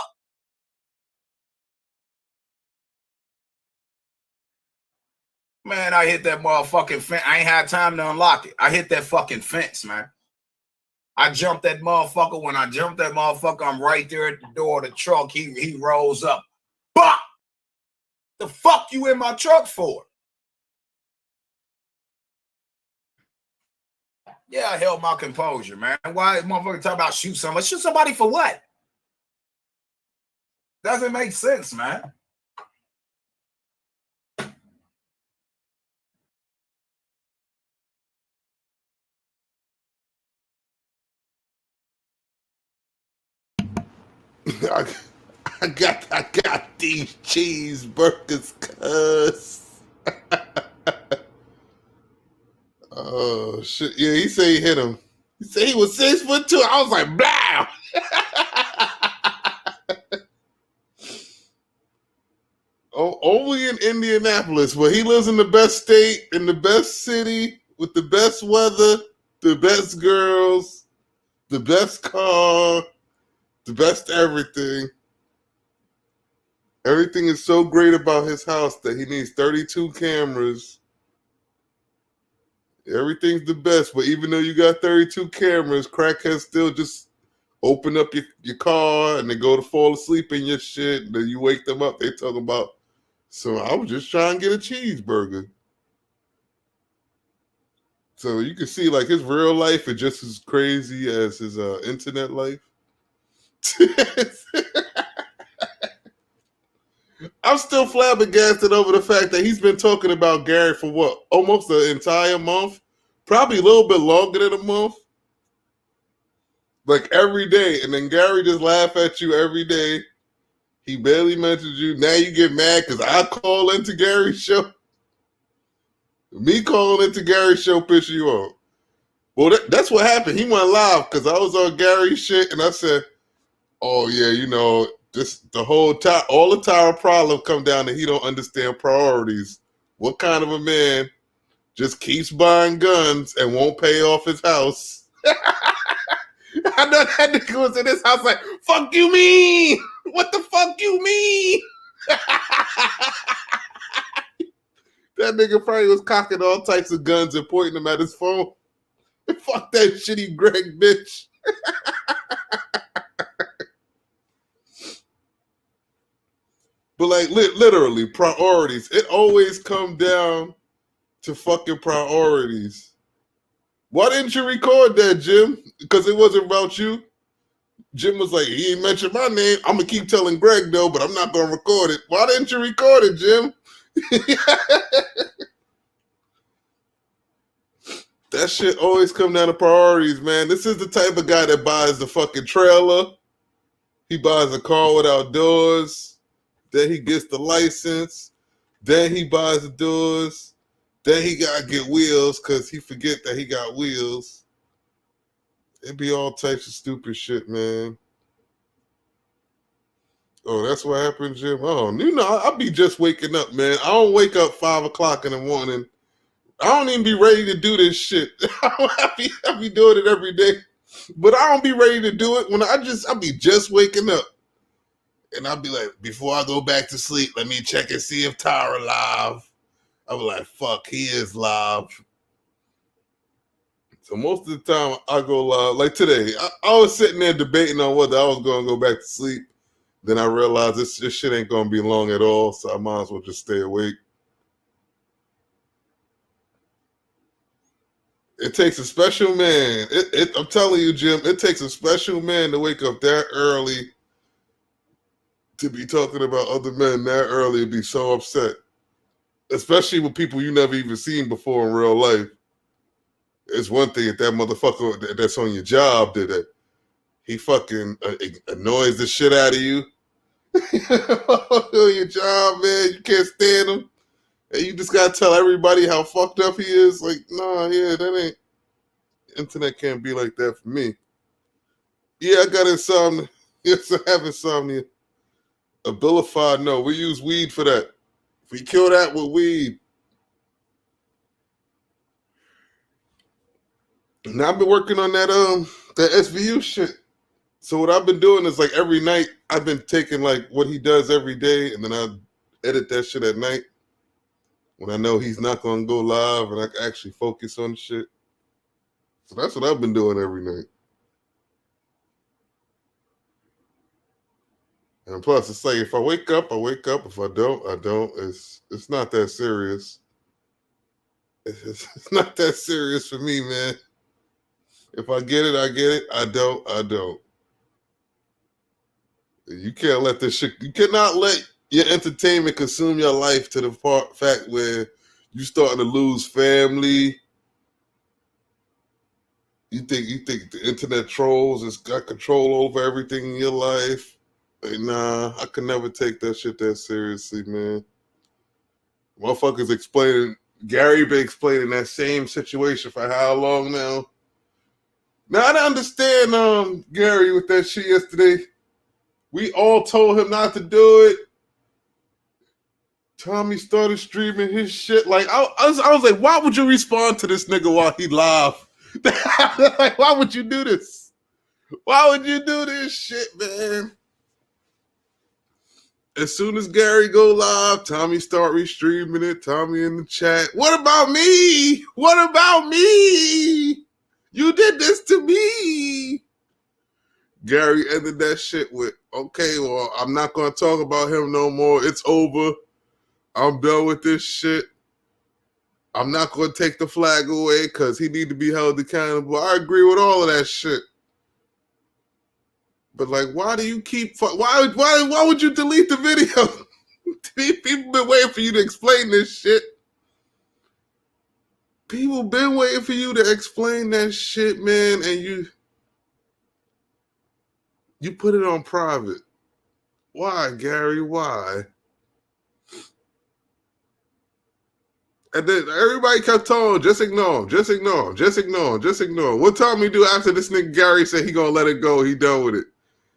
S1: Man, I hit that motherfucking fence. I ain't had time to unlock it. I hit that fucking fence, man. I jumped that motherfucker. When I jumped that motherfucker, I'm right there at the door of the truck. He rolls up. Bah! The fuck you in my truck for? Yeah, I held my composure, man. Why motherfucker talk about shoot somebody? Shoot somebody for what? Doesn't make sense, man.
S3: I got these cheeseburgers, cuz. Oh shit! Yeah, he said he hit him. He said he was 6'2". I was like, blah. Oh, only in Indianapolis, where he lives in the best state, in the best city, with the best weather, the best girls, the best car, the best everything. Everything is so great about his house that he needs 32 cameras. Everything's the best, but even though you got 32 cameras, crackheads still just open up your car and they go to fall asleep in your shit. And then you wake them up, they talk about, so I was just trying to get a cheeseburger. So you can see like his real life is just as crazy as his internet life. I'm still flabbergasted over the fact that he's been talking about Gary for what, almost an entire month, probably a little bit longer than a month. like every day, and then Gary just laugh at you every day. He barely mentions you. Now you get mad because I call into Gary's show. Me calling into Gary's show piss you off. Well, that's what happened. He went live because I was on Gary's shit, and I said, "Oh yeah, you know, this the whole time, all the time problem come down to he don't understand priorities. What kind of a man just keeps buying guns and won't pay off his house?" I know that nigga was in his house like, "Fuck you mean? What the fuck you mean?" That nigga probably was cocking all types of guns and pointing them at his phone. Fuck that shitty Greg bitch. But like literally priorities. It always come down to fucking priorities. Why didn't you record that, Jim? Because it wasn't about you. Jim was like, he ain't mentioned my name. I'm gonna keep telling Greg though, but I'm not gonna record it. Why didn't you record it, Jim? That shit always come down to priorities, man. This is the type of guy that buys the fucking trailer. He buys a car without doors. Then he gets the license. Then he buys the doors. Then he gotta get wheels because he forget that he got wheels. It'd be all types of stupid shit, man. Oh, that's what happened, Jim? Oh, you know, I'll be just waking up, man. I don't wake up 5 o'clock in the morning. I don't even be ready to do this shit. I be doing it every day. But I don't be ready to do it when I'll be just waking up. And I'll be like, before I go back to sleep, let me check and see if Tyra live. I'll be like, fuck, he is live. So most of the time I go live. Like today, I was sitting there debating on whether I was going to go back to sleep. Then I realized this shit ain't going to be long at all, so I might as well just stay awake. It takes a special man. I'm telling you, Jim, it takes a special man to wake up that early to be talking about other men that early and be so upset. Especially with people you never even seen before in real life. It's one thing if that motherfucker that's on your job did it. He fucking annoys the shit out of you. On your job, man, you can't stand him. And you just gotta tell everybody how fucked up he is. Like, nah, yeah, that ain't. Internet can't be like that for me. Yeah, I got insomnia. Yes, I have insomnia. Abilify, no, we use weed for that. We kill that with weed. Now I've been working on that SVU shit. So what I've been doing is like every night I've been taking like what he does every day, and then I edit that shit at night when I know he's not gonna go live and I can actually focus on the shit. So that's what I've been doing every night. And plus, it's like if I wake up, I wake up. If I don't, I don't. It's not that serious. It's not that serious for me, man. If I get it, I get it. I don't, I don't. You can't let this shit. You cannot let your entertainment consume your life to the fact where you starting to lose family. You think the internet trolls has got control over everything in your life? Like, nah, I could never take that shit that seriously, man. Motherfuckers explaining. Gary been explaining that same situation for how long now? Now I understand Gary with that shit yesterday. We all told him not to do it. Tommy started streaming his shit. Like I was like, why would you respond to this nigga while he live? Like, why would you do this? Why would you do this shit, man? As soon as Gary go live, Tommy start restreaming it. Tommy in the chat. What about me? What about me? You did this to me. Gary ended that shit with, okay, well, I'm not going to talk about him no more. It's over. I'm done with this shit. I'm not going to take the flag away because he need to be held accountable. I agree with all of that shit. But like, why do you keep? Why would you delete the video? People been waiting for you to explain this shit. People been waiting for you to explain that shit, man. And You put it on private. Why, Gary? Why? And then everybody kept telling him, just ignore him, just ignore him, just ignore him, just ignore him. What time he do after this nigga Gary said he gonna let it go, he done with it.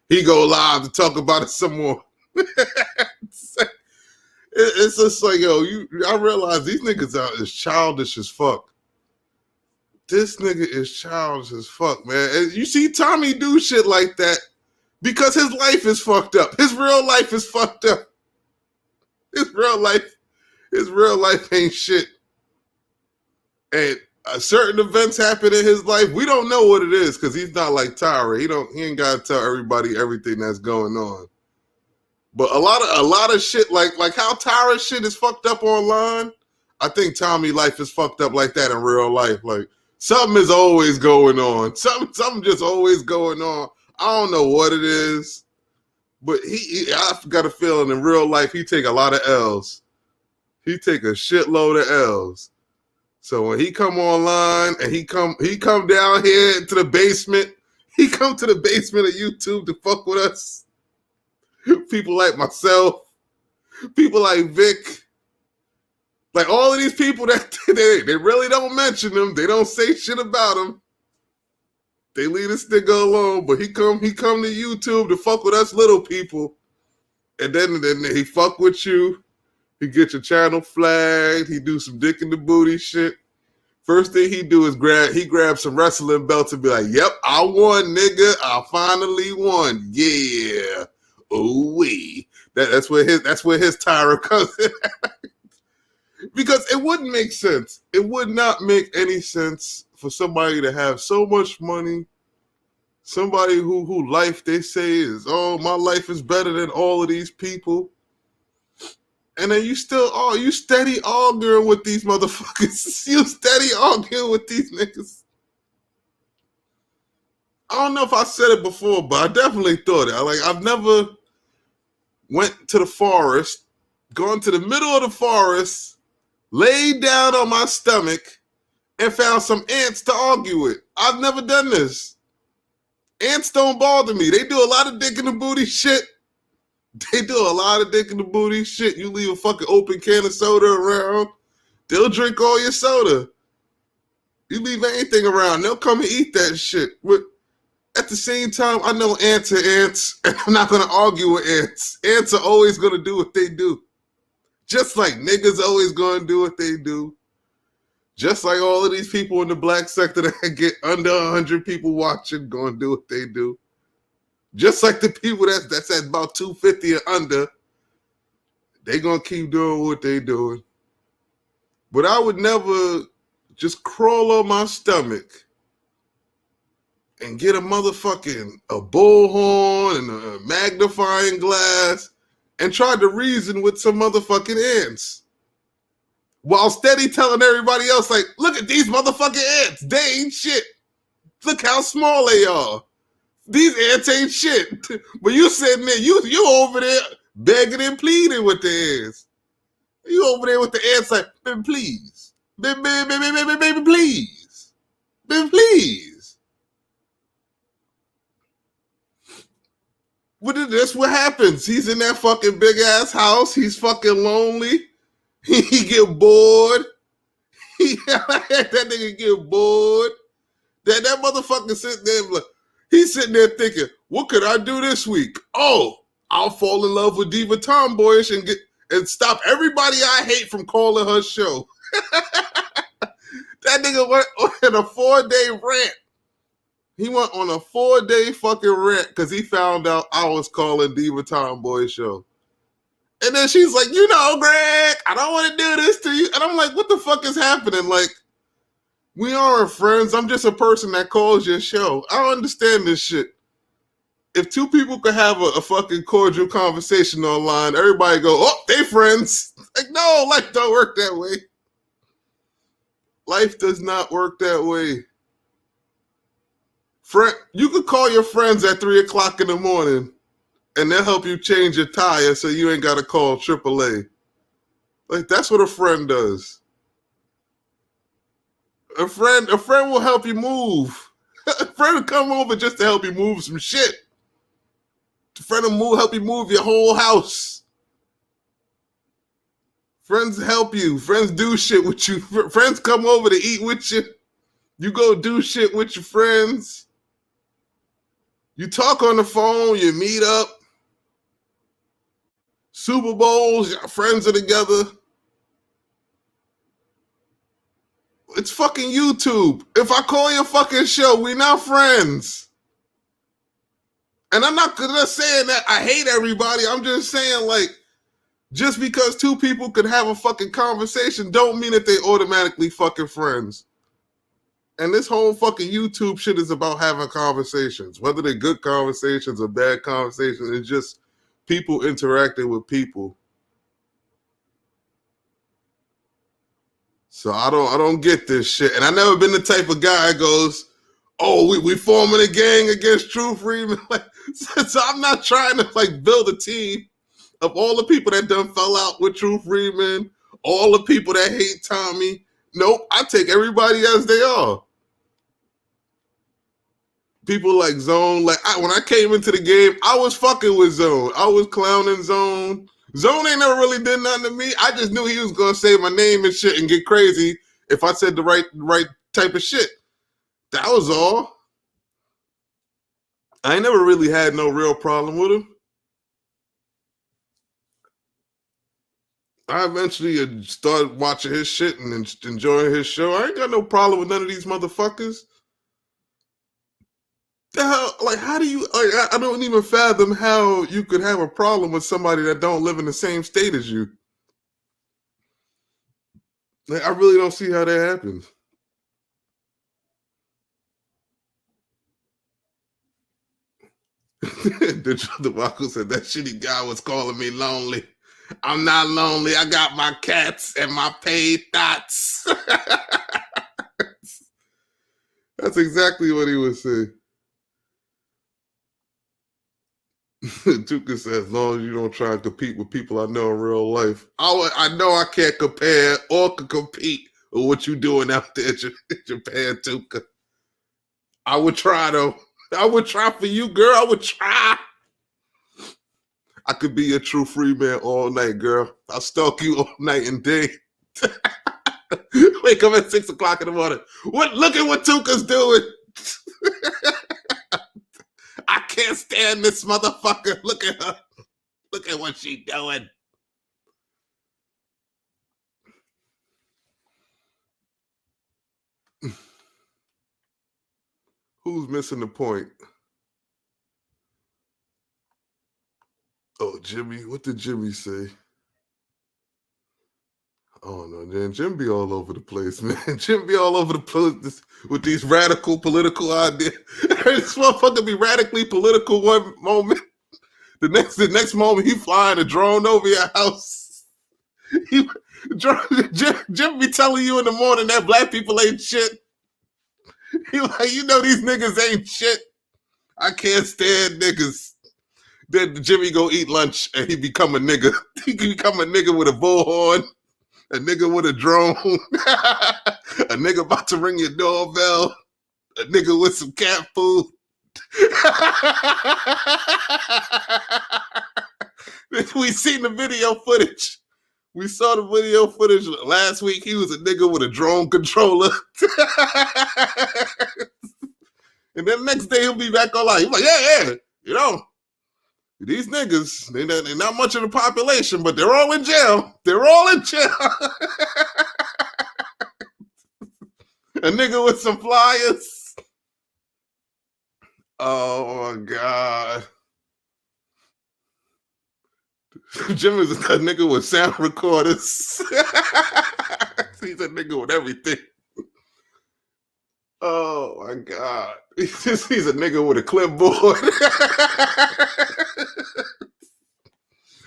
S3: He go live to talk about it some more. It's just like, yo, I realize these niggas out is childish as fuck. This nigga is childish as fuck, man. And you see Tommy do shit like that because his life is fucked up. His real life is fucked up. His real life ain't shit. And certain events happen in his life. We don't know what it is because he's not like Tyra. He ain't gotta tell everybody everything that's going on. But a lot of shit like how Tyra shit is fucked up online. I think Tommy life is fucked up like that in real life. Like something is always going on. Something just always going on. I don't know what it is, but I got a feeling in real life he take a lot of L's. He take a shitload of L's. So when he come online and he come down here to the basement, he come to the basement of YouTube to fuck with us. People like myself, people like Vic, like all of these people that they really don't mention them. They don't say shit about him. They leave this nigga alone, but he come to YouTube to fuck with us little people, and then he fuck with you. He get your channel flagged. He do some dick in the booty shit. First thing he do is grab some wrestling belts and be like, "Yep, I won, nigga. I finally won. Yeah, oh wee." That's where his Tyra comes in. Because it wouldn't make sense. It would not make any sense for somebody to have so much money, somebody who life they say is, oh, my life is better than all of these people. And then you steady arguing with these motherfuckers. You steady arguing with these niggas. I don't know if I said it before, but I definitely thought it. Like, I've never went to the forest, gone to the middle of the forest, laid down on my stomach, and found some ants to argue with. I've never done this. Ants don't bother me. They do a lot of dick in the booty shit. They do a lot of dick in the booty shit. You leave a fucking open can of soda around, they'll drink all your soda. You leave anything around, they'll come and eat that shit. But at the same time, I know ants are ants, and I'm not going to argue with ants. Ants are always going to do what they do. Just like niggas always going to do what they do. Just like all of these people in the black sector that get under 100 people watching going to do what they do. Just like the people that's at about 250 and under, they going to keep doing what they doing. But I would never just crawl on my stomach and get a bullhorn and a magnifying glass and try to reason with some motherfucking ants. While steady telling everybody else, like, look at these motherfucking ants. They ain't shit. Look how small they are. These ants ain't shit. But you sitting there, you over there begging and pleading with the ants. You over there with the ants like, baby, please. Baby, please. Baby, please. That's what happens. He's in that fucking big ass house. He's fucking lonely. He get bored. That nigga get bored. That motherfucker sitting there, he's sitting there thinking, what could I do this week? Oh, I'll fall in love with Diva Tomboyish and stop everybody I hate from calling her show. That nigga went on a 4-day rant. He went on a 4-day fucking rant because he found out I was calling Diva Tomboy show. And then she's like, Greg, I don't want to do this to you. And I'm like, what the fuck is happening? Like, we aren't friends. I'm just a person that calls your show. I don't understand this shit. If two people could have a fucking cordial conversation online, everybody go, oh, they friends. Like, no, life don't work that way. Life does not work that way. You could call your friends at 3 o'clock in the morning and they'll help you change your tire so you ain't got to call AAA. Like, that's what a friend does. A friend will help you move. A friend will come over just to help you move some shit. friend will help you move your whole house. Friends help you. Friends do shit with you. Friends come over to eat with you. You go do shit with your friends. You talk on the phone. You meet up. Super Bowls, your friends are together. It's fucking YouTube. If I call your fucking show, we not friends. And I'm not saying that I hate everybody. I'm just saying, like, just because two people could have a fucking conversation don't mean that they automatically fucking friends. And this whole fucking YouTube shit is about having conversations. Whether they're good conversations or bad conversations, it's just people interacting with people. So I don't get this shit. And I never been the type of guy that goes, oh, we forming a gang against True Freeman. Like, so I'm not trying to like build a team of all the people that done fell out with True Freeman, all the people that hate Tommy. Nope, I take everybody as they are. People like Zone, like when I came into the game, I was fucking with Zone. I was clowning Zone. Zone ain't never really did nothing to me. I just knew he was gonna say my name and shit and get crazy if I said the right type of shit. That was all. I ain't never really had no real problem with him. I eventually started watching his shit and enjoying his show. I ain't got no problem with none of these motherfuckers. The hell, like, how do you, like, I don't even fathom how you could have a problem with somebody that don't live in the same state as you. Like, I really don't see how that happens. The Waco said that shitty guy was calling me lonely. I'm not lonely. I got my cats and my paid thoughts. That's exactly what he was saying. Tuka says, as long as you don't try and compete with people I know in real life. I know I can't compare or compete with what you doing out there in Japan, Tuka. I would try, though. I would try for you, girl. I would try. I could be a True free man all night, girl. I'll stalk you all night and day. Wake up at 6 o'clock in the morning. Look at what Tuka's doing. I can't stand this motherfucker. Look at her. Look at what she doing. Who's missing the point? Oh, Jimmy. What did Jimmy say? Oh, no, man. Jim be all over the place, man. Jim be all over the place with these radical political ideas. This motherfucker be radically political one moment. The next moment, he flying a drone over your house. Jim be telling you in the morning that black people ain't shit. He like, you know these niggas ain't shit. I can't stand niggas. Then Jimmy go eat lunch and he become a nigga. He become a nigga with a bullhorn, a nigga with a drone, a nigga about to ring your doorbell, a nigga with some cat food. We seen the video footage. We saw the video footage last week. He was a nigga with a drone controller. And then the next day he'll be back online. He's like, yeah, you know, these niggas, they're not much of the population, but they're all in jail. They're all in jail. A nigga with some flyers. Oh, my God. Jim is a nigga with sound recorders. He's a nigga with everything. Oh, my God. He's a nigga with a clipboard.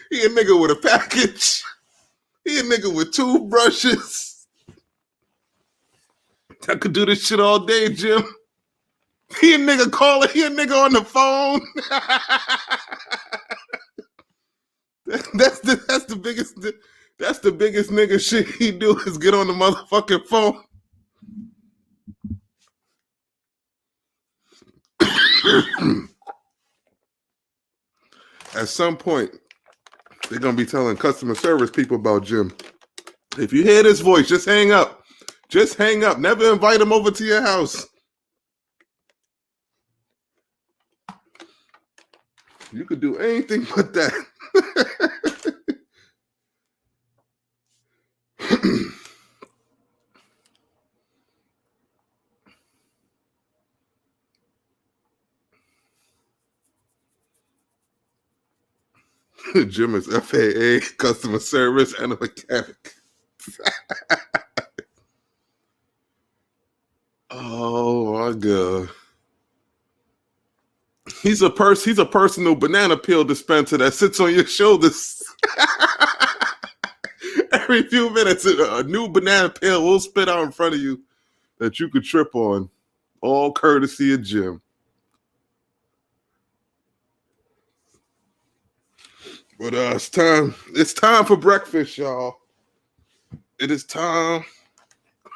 S3: He a nigga with a package. He a nigga with toothbrushes. I could do this shit all day, Jim. He a nigga calling. He a nigga on the phone. That's the biggest nigga shit he do is get on the motherfucking phone. At some point, they're gonna be telling customer service people about Jim. If you hear this voice, just hang up. Just hang up. Never invite him over to your house. You could do anything but that. Jim is FAA, customer service, and a mechanic. Oh my God. He's a personal banana peel dispenser that sits on your shoulders. Every few minutes, a new banana peel will spit out in front of you that you could trip on. All courtesy of Jim. But it's time for breakfast, y'all. It is time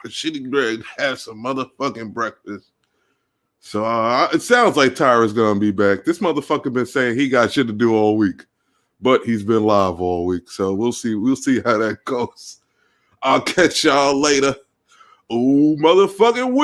S3: for Shitty Greg to have some motherfucking breakfast. So it sounds like Tyra's gonna be back. This motherfucker been saying he got shit to do all week, but he's been live all week. So we'll see how that goes. I'll catch y'all later. Oh, motherfucking